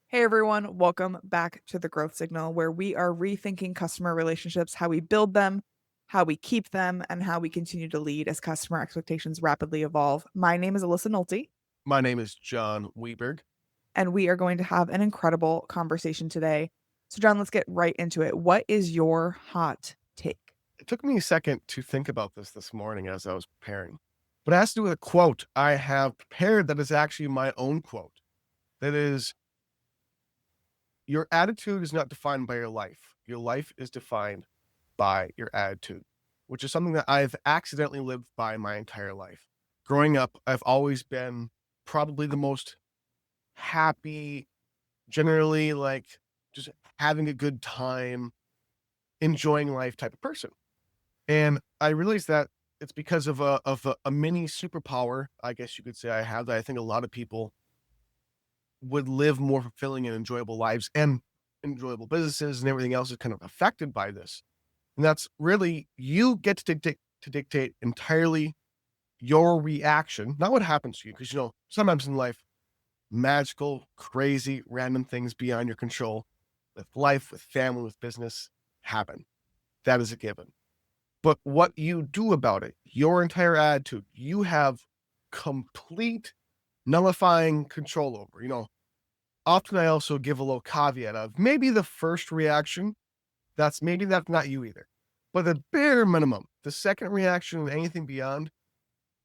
Hey everyone, welcome back to the Growth Signal, where we are rethinking customer relationships, how we build them, how we keep them, and how we continue to lead as customer expectations rapidly evolve. My name is Alyssa Nolte, My name is Jon Weberg. and we are going to have an incredible conversation today. So, John, let's get right into it. What is your hot take? It took me a second to think about this morning as I was preparing, but it has to do with a quote I have prepared that is actually my own quote. That is, your attitude is not defined by your life. Your life is defined by your attitude, which is something that I've accidentally lived by my entire life. Growing up, I've always been probably the most happy, generally like just having a good time, enjoying life type of person. And I realized that it's because of a mini superpower, I guess you could say I have, that I think a lot of people would live more fulfilling and enjoyable lives and enjoyable businesses and everything else is kind of affected by this. And that's really you get to dictate entirely your reaction, not what happens to you. Because sometimes in life, magical, crazy, random things beyond your control with life, with family, with business happen. That is a given. But what you do about it, your entire attitude, you have complete nullifying control over. Often I also give a little caveat of maybe the first reaction, that's not you either. But the bare minimum, the second reaction and anything beyond,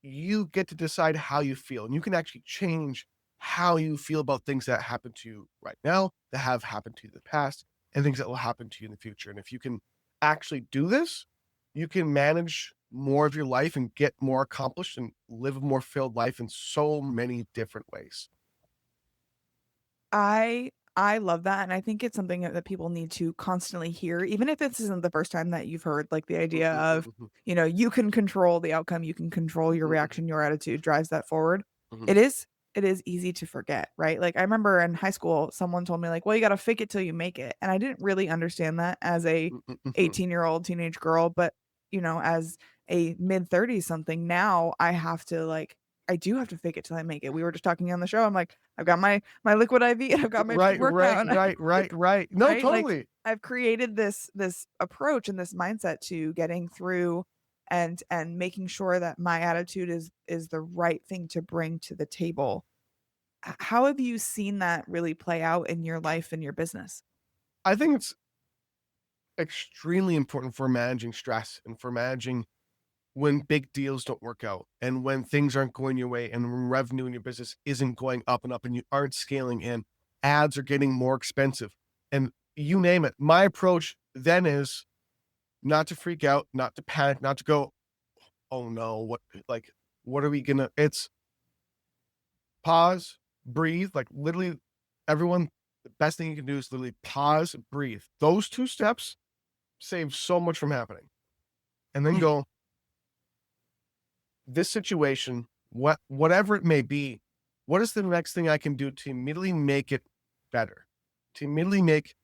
you get to decide how you feel. And you can actually change how you feel about things that happen to you right now, that have happened to you in the past, and things that will happen to you in the future. And if you can actually do this, you can manage more of your life and get more accomplished and live a more filled life in so many different ways. I love that, and I think it's something that people need to constantly hear, even if this isn't the first time that you've heard, like, the idea Mhm, of, mhm, you can control the outcome, you can control your mhm, mhm, reaction, your attitude drives that forward. mhm, It is it is easy to forget, right? Like, I remember in high school, someone told me, like, "Well, you gotta fake it till you make it," and I didn't really understand that as a mhm, mhm. 18-year-old teenage girl, but, as a mid-30s something, now I do have to fake it till I make it. We were just talking on the show, I'm like, "I've got my Liquid IV and I've got my Right, pre-workout," right, and right, right, right. No, right? Like, totally. I've created this approach and this mindset to getting through and making sure that my attitude is the right thing to bring to the table. How have you seen that really play out in your life and your business? I think it's extremely important for managing stress and for managing when big deals don't work out and when things aren't going your way and when revenue in your business isn't going up and up and you aren't scaling and ads are getting more expensive and you name it. My approach then is not to freak out, not to panic, not to go, oh no, what are we gonna, it's pause, breathe, like literally everyone, the best thing you can do is literally pause, breathe. Those two steps save so much from happening. And then go, this situation, whatever it may be, what is the next thing I can do to immediately make it better? To immediately make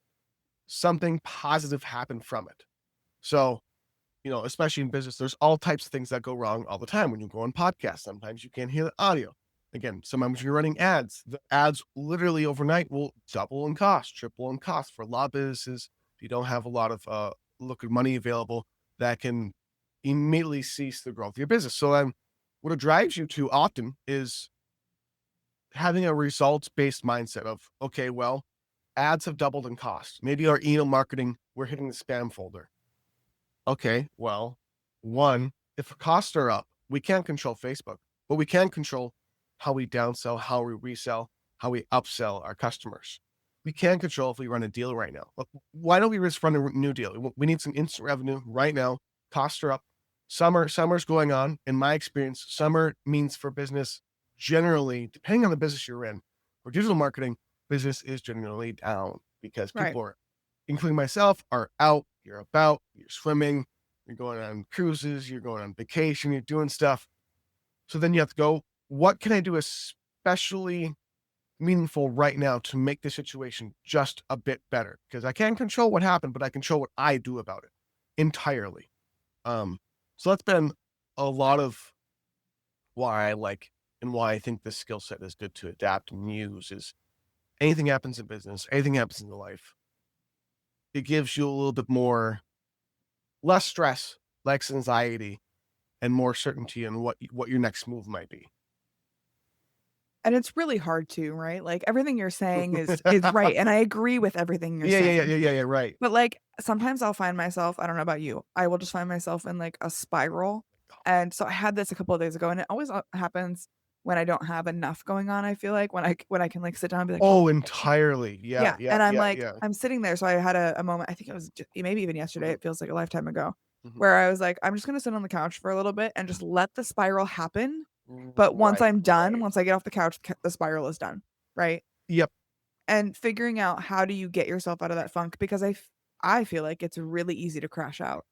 something positive happen from it. So, especially in business, there's all types of things that go wrong all the time when you go on podcasts. Sometimes you can't hear the audio. Again, sometimes you're running ads. The ads literally overnight will double in cost, triple in cost for a lot of businesses. If you don't have a lot of liquid money available, that can immediately cease the growth of your business. So then what it drives you to often is having a results based mindset of, okay, well, ads have doubled in cost. Maybe our email marketing, we're hitting the spam folder. Okay, well, one, if costs are up, we can't control Facebook, but we can control how we downsell, how we resell, how we upsell our customers. We can control if we run a deal right now. Look, why don't we just run a new deal? We need some instant revenue right now. Costs are up. Summer's going on. In my experience, summer means for business generally, depending on the business you're in, for digital marketing, business is generally down because Right. people are, including myself, are out, you're about, you're swimming, you're going on cruises, you're going on vacation, you're doing stuff. So then you have to go, what can I do especially meaningful right now to make the situation just a bit better? Because I can't control what happened, but I control what I do about it entirely. Um, so that's been a lot of why I like and why I think this skill set is good to adapt and use is anything happens in business, anything happens in life, it gives you a little bit more, less stress, less anxiety, and more certainty in what your next move might be. And it's really hard to, right? Like, everything you're saying is right, and I agree with everything you're saying. Right. But, like, sometimes I'll find myself, I don't know about you, I will just find myself in, like, a spiral, and so I had this a couple of days ago, and it always, happens when I don't have enough going on, I feel like, when I can, like, sit down and be like, "Oh." Oh, entirely. Yeah, Yeah, yeah, and I'm yeah, like, yeah. I'm sitting there, so I had a moment, I think it was maybe even yesterday, Mhm, it feels like a lifetime ago, mhm. where I was like, "I'm just gonna sit on the couch for a little bit and just let the spiral happen," but once Right, I'm done, right. once I get off the couch, the spiral is done, right? Yep. And figuring out how do you get yourself out of that funk, because I feel like it's really easy to crash out,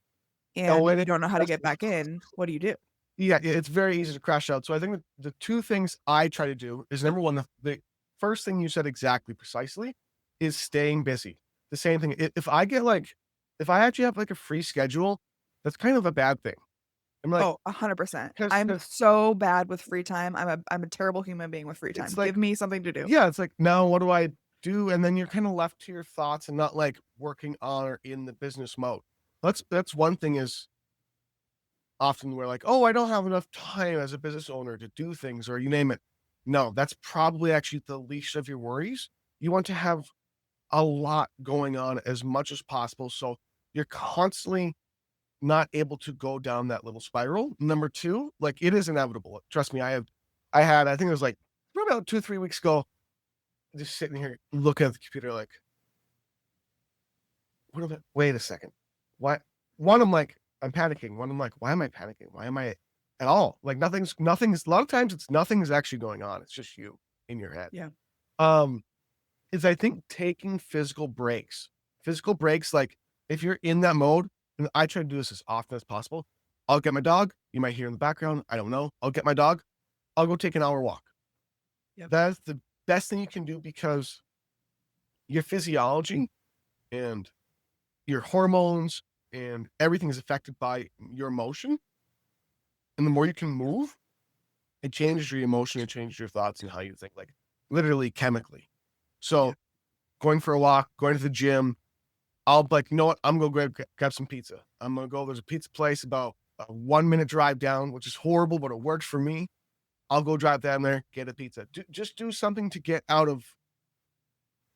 and Oh, if it is, you don't know how to get especially, back in, what do you do? yeah, it's very easy to crash out. So I think that the 2 things I try to do is, number 1, the first thing you said exactly precisely is staying busy. The same thing, if I get, like, if I actually have, like, a free schedule, that's kind of a bad thing. I'm like, Oh, 100%. because I'm so bad with free time. I'm a terrible human being with free time. it's Give like, me something to do. yeah, it's like, now what do I do? And then you're kinda left to your thoughts and not, like, working on or in the business mode. That's one thing is, often we're like, "Oh, I don't have enough time as a business owner to do things," or you name it. No, that's probably actually the least of your worries. You want to have a lot going on as much as possible, so you're constantly not able to go down that little spiral. Number 2, like, it is inevitable. Trust me, I think it was, like, probably about 2 or 3 weeks ago, just sitting here looking at the computer like, "What am I, wait a second. Why?" One, I'm like, I'm panicking. One, I'm like, "Why am I panicking? Why am I at all?" Like, nothing's a lot of times it's nothing's actually going on. It's just you in your head. Yeah. Um, is, I think, taking physical breaks. Physical breaks, like, if you're in that mode, and I try to do this as often as possible, I'll get my dog, you might hear in the background, I don't know. I'll get my dog, I'll go take an hour walk. Yep. That is the best thing you can do, because your physiology and your hormones and everything is affected by your emotion. And the more you can move, it changes your emotion, it changes your thoughts and how you think, like, literally chemically. Yeah. So going for a walk, going to the gym, I'll be like, you know what? I'm gonna grab some pizza. I'm gonna go. There's a pizza place about a 1 minute drive down, which is horrible, but it works for me. I'll go drive down there, get a pizza. Just do something to get out of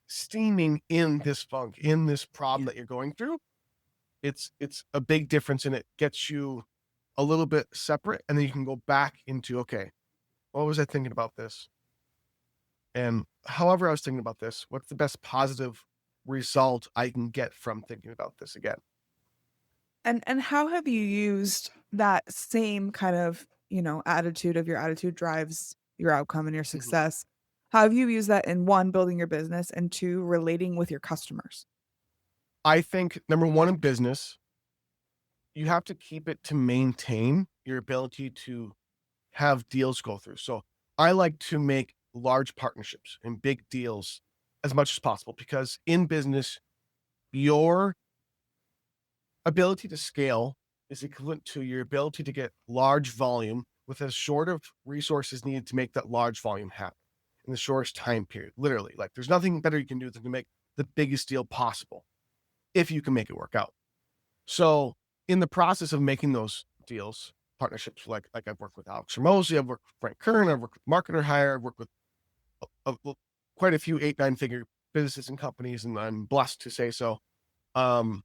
steaming in this funk, in this problem Yeah. that you're going through. It's a big difference, and it gets you a little bit separate, and then you can go back into, okay, what was I thinking about this? And however I was thinking about this, what's the best positive result I can get from thinking about this again? And how have you used that same kind of, attitude of your attitude drives your outcome and your Mhm. success? How have you used that in 1, building your business, and 2, relating with your customers? I think, number 1, in business, you have to keep it to maintain your ability to have deals go through. So I like to make large partnerships and big deals as much as possible, because in business, your ability to scale is equivalent to your ability to get large volume with as short of resources needed to make that large volume happen in the shortest time period. Literally, like, there's nothing better you can do than to make the biggest deal possible if you can make it work out. So in the process of making those deals, partnerships, like I've worked with Alex Hormozi, I've worked with Frank Kern, I've worked with Marketer Hire, I've worked with quite a few 8, 9 figure businesses and companies, and I'm blessed to say so. Um,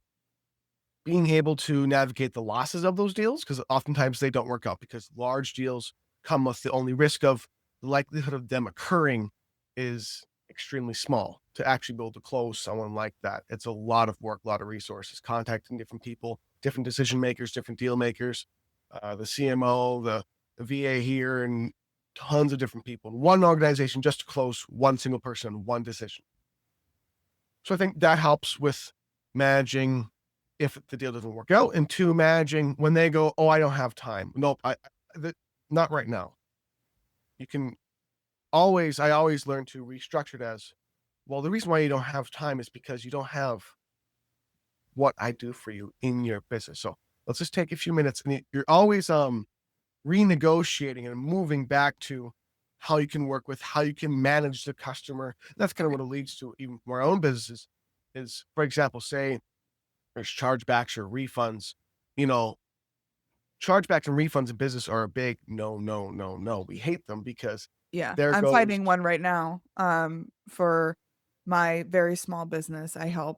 Being able to navigate the losses of those deals, because oftentimes they don't work out, because large deals come with the only risk of the likelihood of them occurring is extremely small. To actually be able to close someone like that, it's a lot of work, a lot of resources, contacting different people, different decision makers, different deal makers, the CMO, the VA here, and tons of different people in one organization just to close one single person, one decision. So I think that helps with managing if the deal doesn't work out, and 2, managing when they go, "Oh, I don't have time." Nope, not right now. You can I always learn to restructure it as, well, the reason why you don't have time is because you don't have what I do for you in your business. So let's just take a few minutes, and you're always renegotiating and moving back to how you can work with, how you can manage the customer. That's kind of Right. what it leads to even from our own businesses is, for example, say there's chargebacks or refunds, you know, chargebacks and refunds in business are a big no, no, no, no. We hate them because Yeah, there I'm goes fighting one right now, for my very small business. I have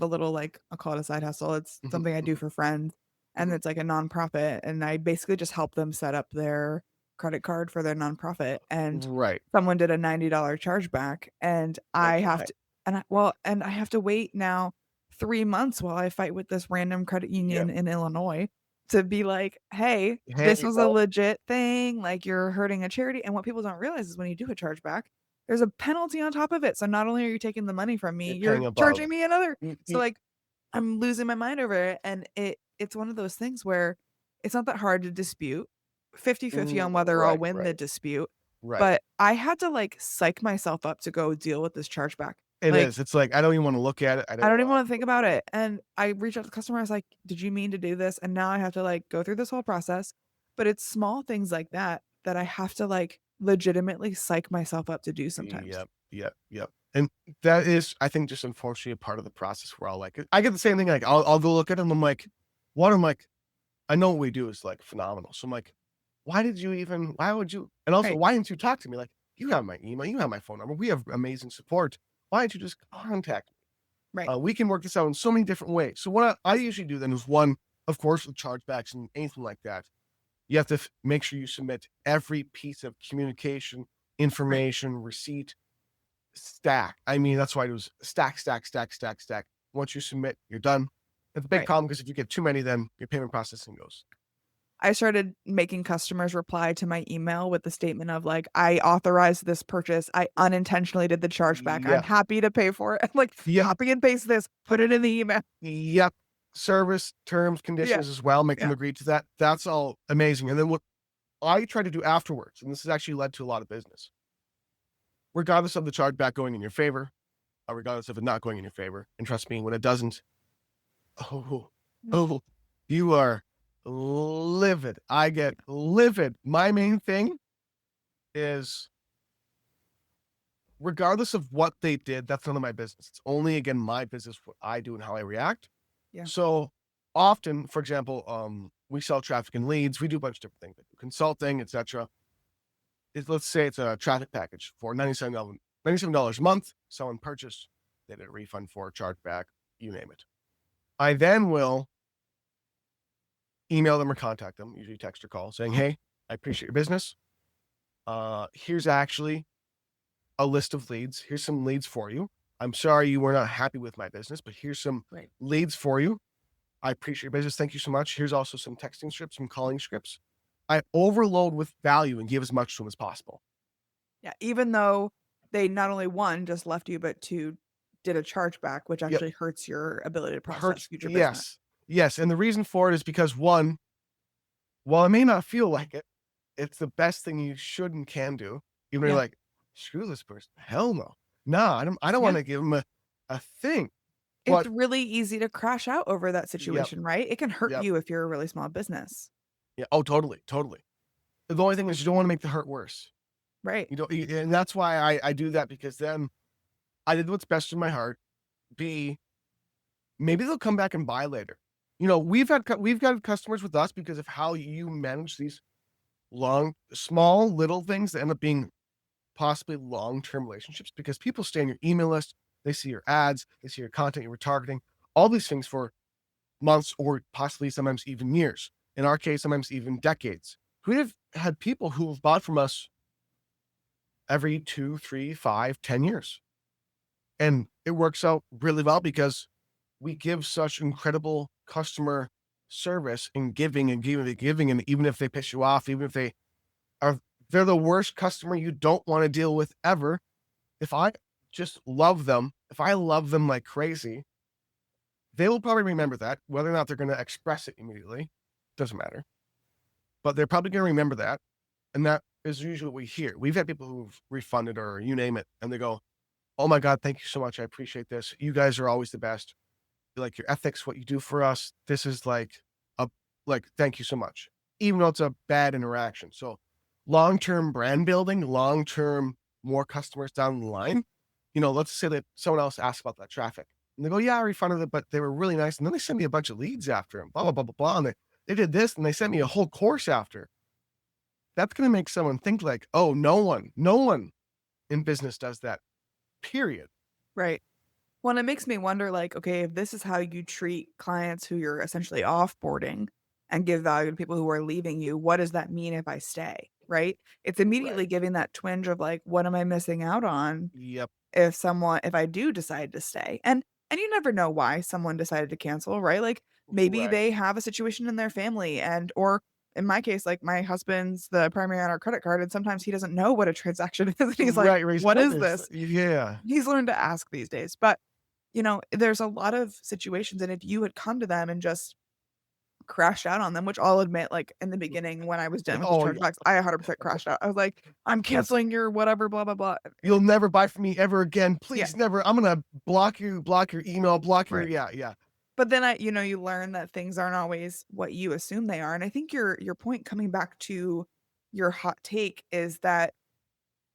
a little, like, I'll call it a side hustle. It's mhm, something I do mhm, for friends, and mhm. it's like a nonprofit, and I basically just help them set up their credit card for their nonprofit, and Right. someone did a $90 chargeback, and I Like, have hey, to and I have to wait now 3 months while I fight with this random credit yeah. union in Illinois to be like, "Hey, this Hey, was a well, legit thing, like, you're hurting a charity," and what people don't realize is when you do a chargeback, there's a penalty on top of it, so not only are you taking the money from me, you're you're paying above. charging me another. You, So, you, like, I'm losing my mind over it, and it's one of those things where it's not that hard to dispute, 50-50 on whether I'll right, win right, the dispute, right. but I had to, like, psych myself up to go deal with this chargeback. It Like, is. It's like I don't even want to look at it. I I don't don't even want wanna think about it, and I reached out to the customer, I was like, "Did you mean to do this?" And now I have to, like, go through this whole process, but it's small things like that that I have to, like, legitimately psych myself up to do sometimes. Yep, yep, yep. And that is, I think, just unfortunately a part of the process where I'll like I get the same thing. Like I'll go look at them. I'm like, what? I'm like, I know what we do is like phenomenal. So I'm like, why did you even? Why would you? And also, Right, why didn't you talk to me? Like, you have my email, you have my phone number. We have amazing support. Why didn't you just contact me? right, We can work this out in so many different ways. So what I usually do then is one, of course, with chargebacks and anything like that. You have to make sure you submit every piece of communication, right. information, receipt, stack. I mean, that's why it was stack, stack, stack, stack, stack. Once you submit, you're done. It's a big Right. problem because if you get too many, then your payment processing goes. I started making customers reply to my email with the statement of like, "I authorized this purchase. I unintentionally did the chargeback. I'm Yep. happy to pay for it." Like, Yep. copy and paste this, put it in the email. Yep. Service terms, Yeah, conditions as well. Make them yeah. agree to that. That's all amazing. And then what I try to do afterwards, and this has actually led to a lot of business, regardless of the chargeback going in your favor, or regardless of it not going in your favor. And trust me, when it doesn't, oh, Mm, oh, you are livid. I get livid. My main thing is regardless of what they did, that's none of my business. It's only again my business, what I do and how I react. yeah, So often, for example, we sell traffic and leads. We do a bunch of different things, like consulting, etc. Let's say it's a traffic package for $97 a month. Someone purchased, they did a refund for a chargeback, you name it. I then will email them or contact them, usually text or call, saying, "Hey, I appreciate your business. Here's actually a list of leads. Here's some leads for you. I'm sorry you were not happy with my business, but here's some right. leads for you. I appreciate your business. Thank you so much. Here's also some texting scripts, some calling scripts." I overload with value and give as much to them as possible. Yeah, even though they not only 1, just left you, but 2, did a chargeback, which Yep. actually hurts your ability to process Hurts. future business. Yes. Yes. And the reason for it is because one, while it may not feel like it, it's the best thing you should and can do. Even though you're Yeah, like, screw this person. Hell no. Nah, I don't yeah. want to give them a thing. It's But really easy to crash out over that yep. situation, right? It can hurt Yep. you if you're a really small business. Yeah. Oh, totally. Totally. The only thing is you don't want to make the hurt worse. Right. You don't, and that's why I do that because then I did what's best in my heart. B, maybe they'll come back and buy later. We've got customers with us because of how you manage these small little things that end up being possibly long-term relationships because people stay on your email list, they see your ads, they see your content, your retargeting, all these things for months or possibly sometimes even years. In our case, sometimes even decades. We have had people who have bought from us every 2, 3, 5, 10 years. And it works out really well because we give such incredible customer service and giving and giving and giving. And even if they piss you off, even if are they're the worst customer you don't want to deal with ever. If I just love them, if I love them like crazy, they will probably remember that. Whether or not they're going to express it immediately, doesn't matter. But they're probably going to remember that. And that is usually what we hear. We've had people who've refunded or you name it, and they go, "Oh my God, thank you so much. I appreciate this. You guys are always the best. Like your ethics, what you do for us. This is like a thank you so much." Even though it's a bad interaction. So long-term brand building, long-term more customers down the line, let's say that someone else asks about that traffic. And they go, yeah, I refunded it, but they were really nice. And then they sent me a bunch of leads after and blah, blah, blah, blah, blah. And they did this and they sent me a whole course after. That's going to make someone think like, oh, no one in business does that, period. Right. Well, it makes me wonder, like, okay, if this is how you treat clients who you're essentially offboarding and give value to people who are leaving you, what does that mean if I stay? Right? It's Right. immediately giving that twinge of like, what am I missing out on Yep. if I do decide to stay? And you never know why someone decided to cancel, right? Like maybe Right. they have a situation in their family or in my case, like my husband's the primary on our credit card, and sometimes he doesn't know what a transaction is. And he's like, Right. Raise what is goodness. this? Yeah. He's learned to ask these days. But there's a lot of situations, and if you had come to them and just crashed out on them, which I'll admit, like, in the beginning when I was dealing with the Oh, yeah. chargebacks, I 100% crashed out. I was like, "I'm Yes. canceling your whatever, blah, blah, blah." You'll never buy from me ever again. Yeah, Please, never. I'm gonna block your email, block your right. yeah, yeah. But then you learn that things aren't always what you assume they are, and I think your point coming back to your hot take is that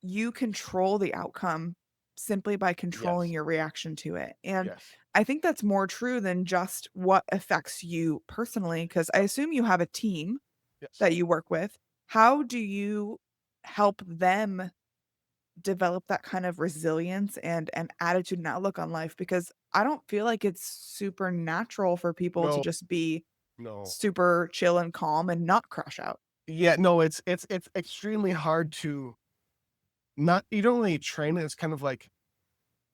you control the outcome simply by controlling Yes. your reaction to it. And Yes. I think that's more true than just what affects you personally, because I assume you have a team Yes. that you work with. How do you help them develop that kind of resilience and attitude and outlook on life? Because I don't feel like it's super natural for people to No, just be no. super chill and calm and not crash out. Yeah, no, it's extremely hard to not you don't really train it. It's kind of like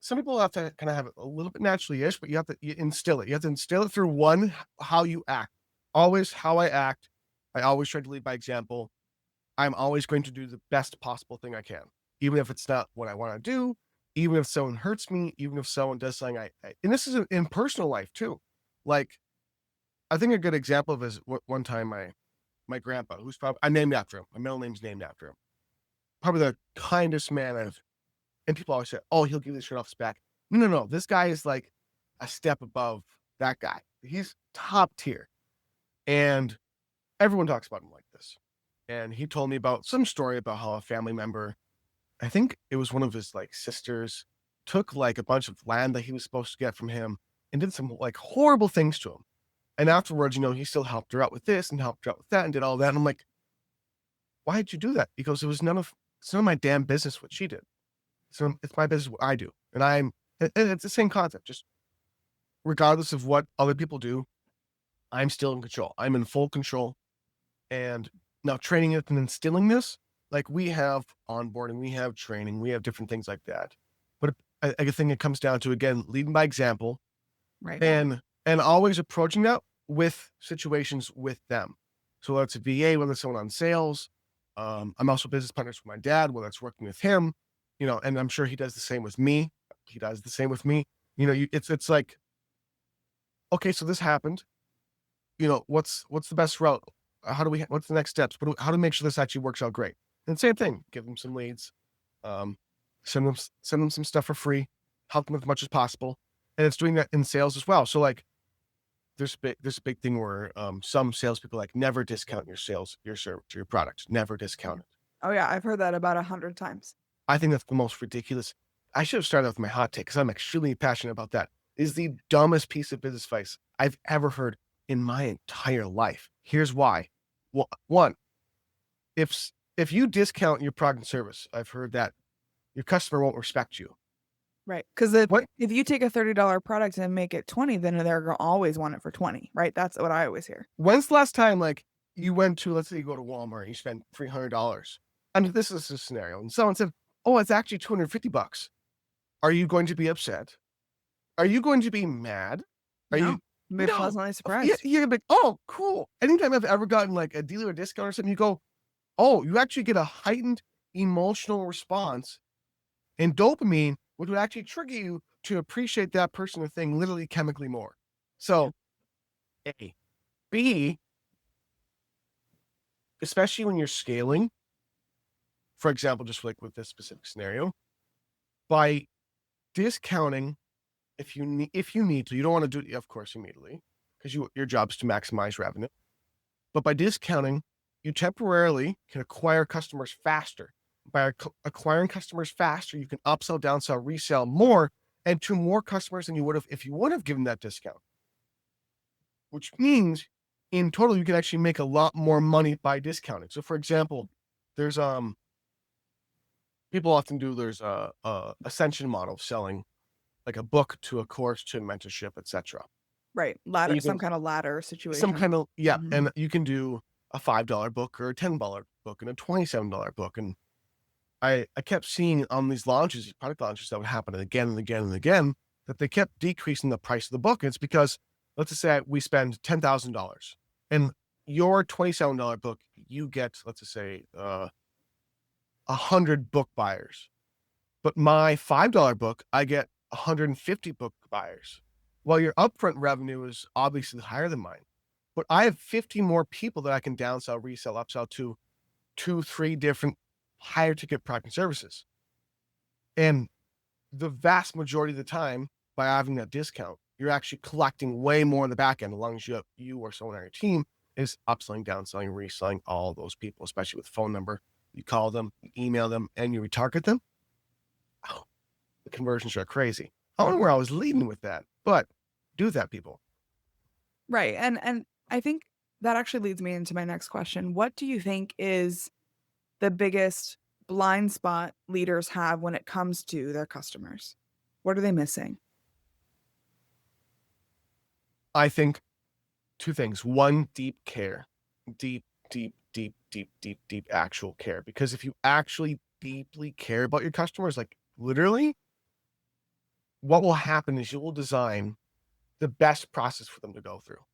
some people have to kind of have it a little bit naturally-ish, but you instill it. You have to instill it through one, how you act. Always how I act. I always try to lead by example. I'm always going to do the best possible thing I can, even if it's not what I want to do, even if someone hurts me, even if someone does something and this is in personal life too. Like, I think a good example of is one time my grandpa, who's probably I named after him. My middle name's named after him. Probably the kindest man I've and people always say, "Oh, he'll give you the shirt off his back." No, no, no. This guy is like a step above that guy. He's top tier. And everyone talks about him like this. And he told me about some story about how a family member, I think it was one of his like sisters, took like a bunch of land that he was supposed to get from him and did some like horrible things to him. And afterwards, he still helped her out with this and helped her out with that and did all that. And I'm like, why did you do that? He goes, it's none of my damn business what she did. So it's my business what I do. And it's the same concept. Just regardless of what other people do, I'm still in control. I'm in full control. And now training it and instilling this, like we have onboarding, we have training, we have different things like that. But I think it comes down to, again, leading by example Right. and always approaching that with situations with them. So whether it's a VA, whether it's someone on sales, I'm also business partners with my dad, whether it's working with him, and I'm sure he does the same with me. He does the same with me. It's like, okay, so this happened. What's the best route? What's the next steps? How to make sure this actually works out great? And same thing, give them some leads, um, send them some stuff for free, help them as much as possible. And it's doing that in sales as well. So like there's a big thing where some salespeople like never discount your sales, your service, your product, never discount it. Oh yeah, I've heard that about 100 times. I think that's the most ridiculous. I should have started with my hot take because I'm extremely passionate about that. Is the dumbest piece of business advice I've ever heard in my entire life. Here's why. Well, one, if you discount your product and service, I've heard that your customer won't respect you. Right, because if What? if you take a $30 product and make it 20, then they're gonna always want it for 20, right? That's what I always hear. When's the last time like you went to, let's say you go to Walmart and you spend $300, and this is a scenario, and someone said, "Oh, it's actually $250." Are you going to be upset? Are you going to be mad? Are No, you be No. pleasantly Yeah, surprised. you're gonna be like, "Oh, cool." Anytime I've ever gotten like a dealer discount or something, you go, "Oh, you actually get a heightened emotional response and dopamine, which would actually trigger you to appreciate that person or thing literally chemically more." Yeah. So, A. B, especially when you're scaling, for example, just like with this specific scenario, by discounting if you need to, you don't want to do it, of course, immediately, because your job is to maximize revenue. But by discounting, you temporarily can acquire customers faster. By acquiring customers faster, you can upsell, downsell, resell more, and to more customers than you would have if you would have given that discount, which means in total, you can actually make a lot more money by discounting. So for example, there's, people often do, there's a ascension model selling like a book to a course to mentorship, etc. Right. And Ladder, you some can, kind of ladder some situation. kind of, yeah, Mhm. and you can do a $5 book or a $10 book and a $27 book. And I kept seeing on these launches, these product launches that would happen again and again and again, that they kept decreasing the price of the book. And it's because, let's just say we spend $10,000 and your $27 book, you get, let's just say, 100 book buyers. But my $5 book, I get 150 book buyers. Well, your upfront revenue is obviously higher than mine, but I have 50 more people that I can downsell, resell, upsell to 2, 3 different higher ticket product and services. And the vast majority of the time, by having that discount, you're actually collecting way more in the back end, as long as you or someone on your team is upselling, downselling, reselling all those people, especially with phone number. You call them, you email them, and you retarget them. Oh, the conversions are crazy. I don't know where I was leading with that, but do that, people. Right. And I think that actually leads me into my next question. What do you think is the biggest blind spot leaders have when it comes to their customers? What are they missing? I think two things. One, deep care, deep, deep, deep, deep, deep, deep actual care. Because if you actually deeply care about your customers, like literally, what will happen is you will design the best process for them to go through.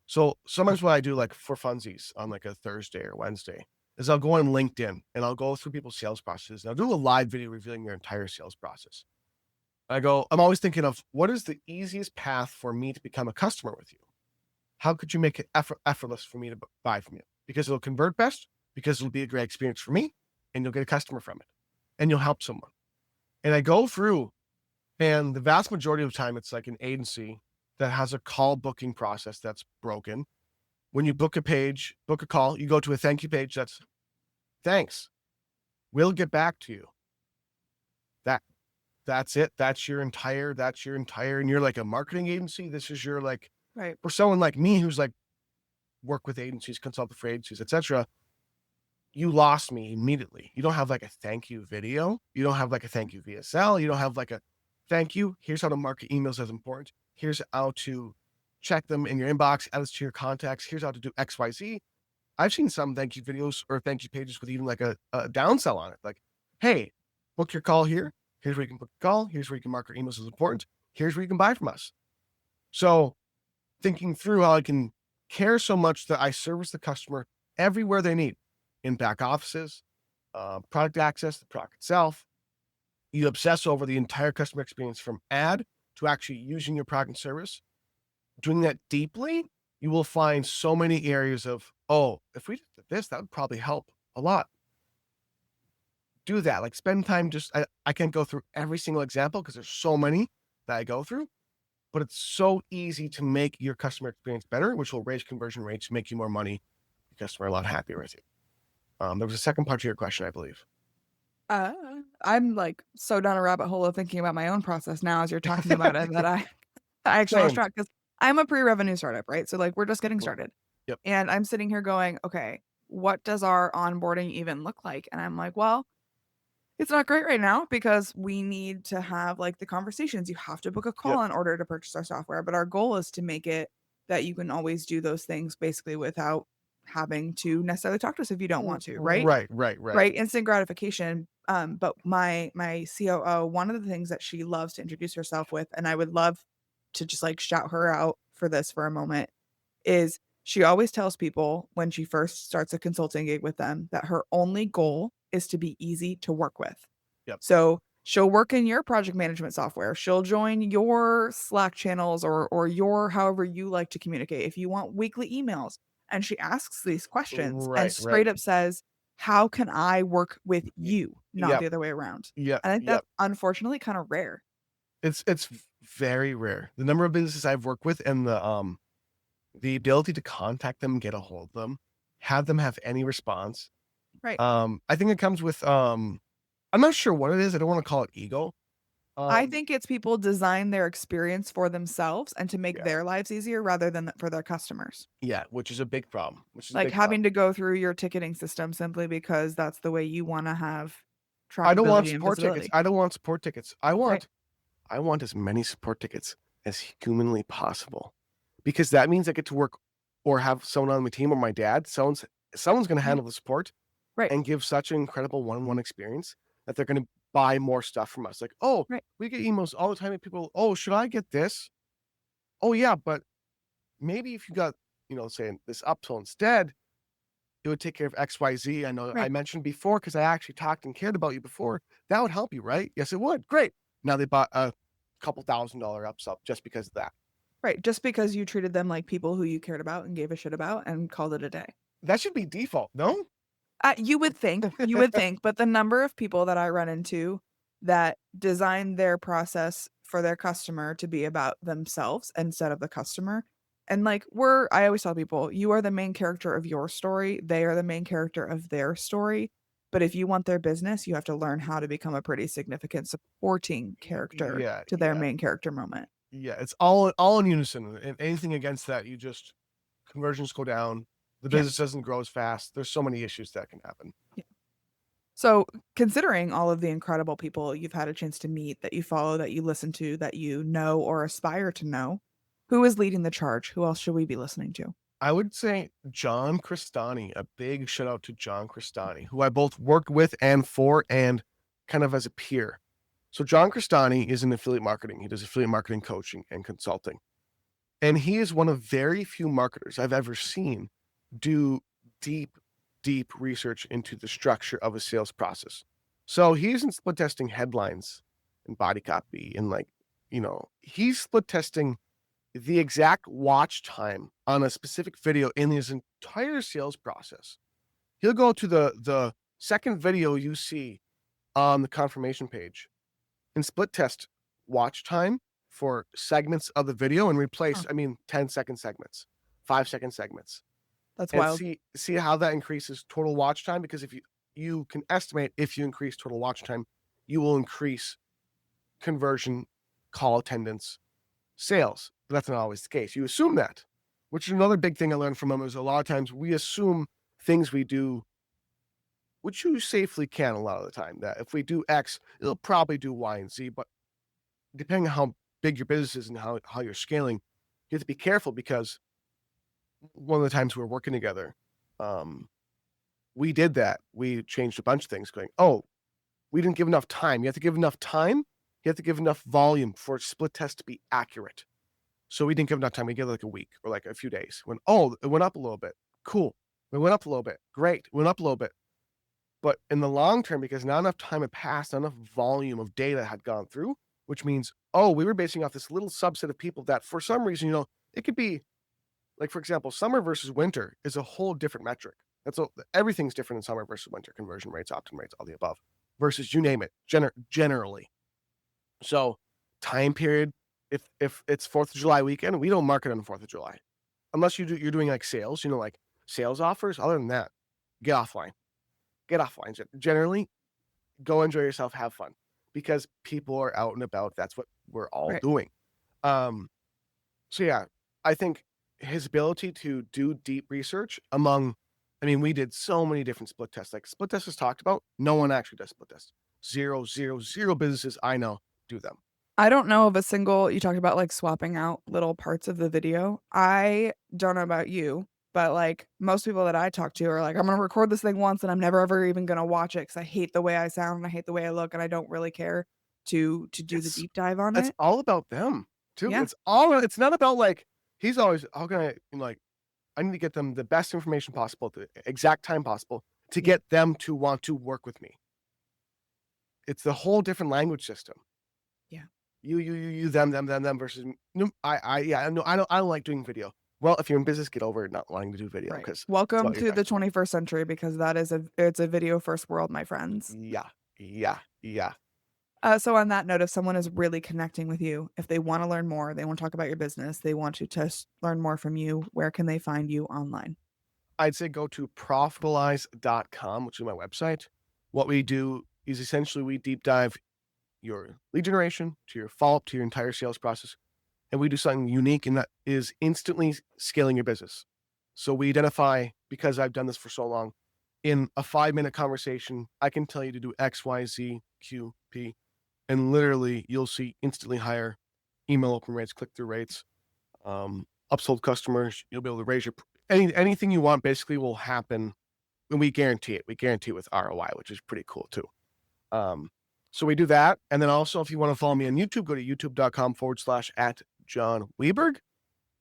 So sometimes what I do, like for funsies on like a Thursday or Wednesday, is I'll go on LinkedIn and I'll go through people's sales processes and I'll do a live video revealing their entire sales process. I'm always thinking of what is the easiest path for me to become a customer with you? How could you make it effortless for me to buy from you? Because it'll convert best, because it'll be a great experience for me, and you'll get a customer from it, and you'll help someone. And I go through, and the vast majority of the time, it's like an agency that has a call booking process that's broken. When you book a page, book a call, you go to a thank you page that's thanks. We'll get back to you. That that's it. And you're like a marketing agency. This is your like Right. for someone like me who's like work with agencies, consult for agencies, etc. You lost me immediately. You don't have like a thank you video. You don't have like a thank you VSL. You don't have like a thank you. Here's how to market emails as important. Here's how to check them in your inbox, add this to your contacts. Here's how to do XYZ. I've seen some thank you videos or thank you pages with even like a downsell on it. Like, hey, book your call here. Here's where you can book a call. Here's where you can mark your emails as important. Here's where you can buy from us. So thinking through how I can care so much that I service the customer everywhere they need in back offices, product access, the product itself. You obsess over the entire customer experience from ad to actually using your product and service. Doing that deeply, you will find so many areas of, oh, if we did this, that would probably help a lot. Do that. Like spend time I can't go through every single example because there's so many that I go through, but it's so easy to make your customer experience better, which will raise conversion rates, make you more money, your customer a lot happier with you. There was a second part to your question, I believe. Uh, I'm like so down a rabbit hole of thinking about my own process now as you're talking about it that I actually lost Same. track because I'm a pre-revenue startup, right? So like we're just getting Mhm. started. Yep. And I'm sitting here going, okay, what does our onboarding even look like? And I'm like, well, it's not great right now because we need to have like the conversations. You have to book a Yep. call in order to purchase our software. But our goal is to make it that you can always do those things basically without having to necessarily talk to us if you don't want to, right? Right. Right. Right. Right, instant gratification. But my COO, one of the things that she loves to introduce herself with, and I would love to just like shout her out for this for a moment, is she always tells people when she first starts a consulting gig with them that her only goal is to be easy to work with. Yep. So she'll work in your project management software. She'll join your Slack channels or your however you like to communicate. If you want weekly emails, and she asks these questions and Right. straight Right. up says, "How can I work with Y- you?" Not Yep. the other way around. Yep. I think Yep. that's unfortunately kind of rare. It's very rare. The number of businesses I've worked with and the ability to contact them, get a hold of them have them have any response. Right. I think it comes with, I'm not sure what it is. I don't want to call it ego. I Um, think it's people design their experience for themselves and to make yeah, their lives easier rather than for their customers. yeah, which is a big problem. Which is a Like big problem. having to go through your ticketing system simply because that's the way you wanna have I don't want trackability and support tickets. visibility. I don't want support tickets. Right, I want as many support tickets as humanly possible, because that means I get to work or have someone on my team or my dad. Someone's going to yeah, handle the support right, and give such an incredible one-on-one experience that they're going to buy more stuff from us. Like, oh, right, we get emails all the time of people. Oh, should I get this? Oh, yeah, but maybe if you got, say this upsell instead, it would take care of X, Y, Z. I know I right, mentioned before because I actually talked and cared about you before. That would help you, right? Yes, it would. Great. Now they bought a couple $1,000 upsell just because of that. right, just because you treated them like people who you cared about and gave a shit about and called it a day. That should be default, no? You would think, but the number of people that I run into that design their process for their customer to be about themselves instead of the customer. And like I always tell people, you are the main character of your story. They are the main character of their story. But if you want their business, you have to learn how to become a pretty significant supporting character Yeah, to their yeah, main character moment. yeah. It's all in unison. And anything against that, you just conversions go down. The Yeah. business doesn't grow as fast. There's so many issues that can happen. Yeah. So, considering all of the incredible people you've had a chance to meet, that you follow, that you listen to, that you know or aspire to know, who is leading the charge? Who else should we be listening to? I would say John Crestani, a big shout out to John Crestani, who I both worked with and for and kind of as a peer. So John Crestani is in affiliate marketing. He does affiliate marketing coaching and consulting. And he is one of very few marketers I've ever seen do deep, deep research into the structure of a sales process. So he isn't split testing headlines and body copy and he's split testing the exact watch time on a specific video in his entire sales process. He'll go to the second video you see on the confirmation page and split test watch time for segments of the video and Huh, replace, 10-second segments, 5-second segments, that's and wild. see how that increases total watch time. Because if you can estimate, if you increase total watch time, you will increase conversion, call attendance, sales. But that's not always the case. You assume that, which is another big thing I learned from him. Is a lot of times we assume things we do, which you safely can a lot of the time, that if we do X, it'll probably do Y and Z. But depending on how big your business is and how you're scaling, you have to be careful, because one of the times we were working together, um, we did that. We changed a bunch of things going, oh, we didn't give enough time. You have to give enough time. You have to give enough volume for a split test to be accurate. So we didn't give enough time. We gave like a week or like a few days. When, oh, it went up a little bit. Cool. It went up a little bit. Great. It went up a little bit. But in the long term, because not enough time had passed, not enough volume of data had gone through, which means, oh, we were basing off this little subset of people that for some reason, it could be like, for example, summer versus winter is a whole different metric. Everything's different in summer versus winter, conversion rates, opt-in rates, all the above, versus you name it, generally. So time period, if it's 4th of July weekend, we don't market on the 4th of July. Unless you're doing like sales, like sales offers. Other than that, get offline. Get offline. Generally, go enjoy yourself, have fun, because people are out and about. That's what we're all Right. doing. Um, so yeah, I think his ability to do deep research we did so many different split tests. Like split tests is talked about. No one actually does split tests. Zero, zero, zero businesses I know do them. I don't know of a single you talked about, like, swapping out little parts of the video. I don't know about you, but, like, most people that I talk to are like, "I'm gonna record this thing once, and I'm never ever even gonna watch it because I hate the way I sound, and I hate the way I look, and I don't really care to do the It's deep dive on it's it." all about them too. Yeah, It's not about like he's always how can I like I need to get them the best information possible at the exact time possible to yeah, get them to want to work with me. It's the whole different language system. yeah, You, them versus no, yeah, no, I don't like doing video. Well, if you're in business, get over it not wanting to do video right. because it's Welcome about your to time. the 21st century because it's a video first world, my friends. Yeah, yeah, yeah. So on that note, if someone is really connecting with you, if they wanna learn more, they wanna talk about your business, they want to just learn more from you, where can they find you online? I'd say go to profitabilize.com, which is my website. What we do is essentially we deep dive your lead generation to your follow up to your entire sales process. And we do something unique, and that is instantly scaling your business. So we identify, because I've done this for so long, in a 5-minute conversation, I can tell you to do X, Y, Z, Q, P, and literally you'll see instantly higher email open rates, click through rates, upsold customers. You'll be able to raise your anything you want. Basically, will happen, and we guarantee it. We guarantee it with ROI, which is pretty cool too. Um, so we do that, and then also if you want to follow me on YouTube, go to youtube.com/at Jon Weberg,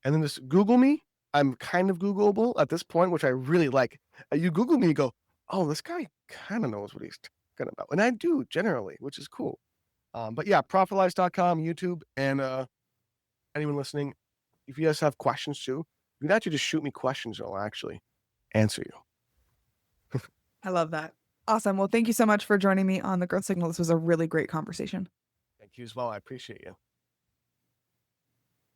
and then just Google me. I'm kind of Googleable at this point, which I really like. You Google me, you go, oh, this guy kind of knows what he's talking about, and I do generally, which is cool. But yeah, profitalize.com, YouTube, and anyone listening, if you guys have questions too, you can actually just shoot me questions, and I'll actually answer you. I love that. Awesome. Well, thank you so much for joining me on the Growth Signal. This was a really great conversation. Thank you as well. I appreciate you.